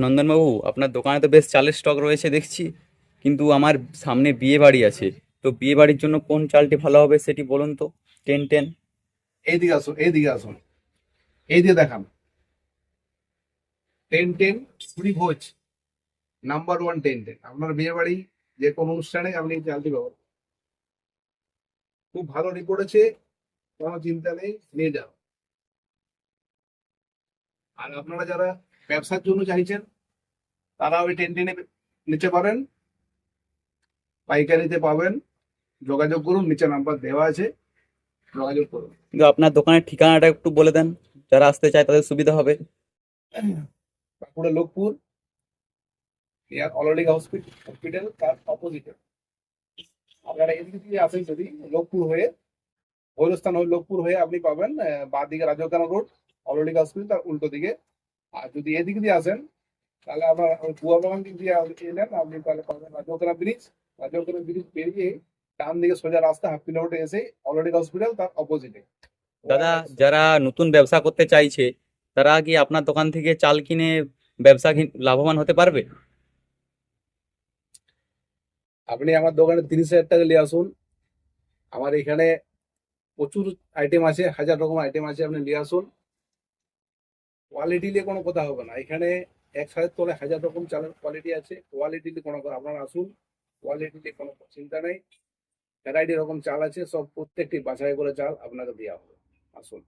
নন্দনবাবু, আপনার দোকানে তো বেশ চালের স্টক রয়েছে দেখছি, কিন্তু আমার সামনে বিয়ে বাড়ি আছে। তো বিয়ে বাড়ির জন্য কোন চালটি ভালো হবে সেটি বলুন তো। 10-10। এইদিকে আসুন, এইদিকে আসুন, এই দিয়ে দেখান। 10-10 ফুরি ভোজ, নাম্বার 1 10-10। আপনার বিয়ে বাড়ি যে কোনো অনুষ্ঠানে আপনি এই চালটি ব্যবহার করুন। খুব ভালো রিপোর্ট আছে, কোনো চিন্তা নেই, নিয়ে যান। আর আপনারা যারা ব্যবসার জন্য চাইছেন তারা ওই 10-10 নিতে পারেন, পাইকারিতে পাবেন। যোগাযোগ করুন, নিচে নাম্বার দেওয়া আছে, যোগাযোগ করুন। কিন্তু আপনার দোকানের ঠিকানাটা একটু বলে দেন, যারা আসতে চায় তাদের সুবিধা হবে। Bankura Lokpur, near already hospital তার অপোজিটে। আপনারা এদিকে দিয়ে আসেন যদি লোকপুর হয়ে, ভৈরস্থান হয়ে লোকপুর হয়ে আপনি পাবেন বাঁ দিকে রাজকানা রোড, অলরেডি হসপিটাল তার উল্টো দিকে। আর যদি এদিকে দিয়ে আসেন তাহলে আপনার গোয়া বাগান দিক দিয়ে এলেন, আপনি তাহলে পাবেন রাজকানা ব্রিজ। রাজকানা ব্রিজ পেরিয়ে ডান দিকে সোজা রাস্তা, হাফ কিলোমিটার এসে অলরেডি হসপিটাল তার অপোজিটে। দাদা, যারা নতুন ব্যবসা করতে চাইছে তারা কি আপনার দোকান থেকে চাল কিনে লাভবান হতে পারবে? আপনি আমার দোকানে 30,000 টাকা নিয়ে আসুন। আমার এখানে প্রচুর আইটেম আছে, হাজার রকম আইটেম আছে, আপনি নিয়ে আসুন। কোয়ালিটি নিয়ে কোনো কথা হবে না এখানে। এক সাথে তোলে হাজার রকম চালের কোয়ালিটি আছে, কোয়ালিটি নিয়ে কোনো কথা, আপনারা আসুন। কোয়ালিটি নিয়ে কোনো চিন্তা নেই। ভ্যারাইটি রকম চাল আছে, সব প্রত্যেকটি বাছাই করে চাল আপনাকে দেওয়া হবে। আসুন।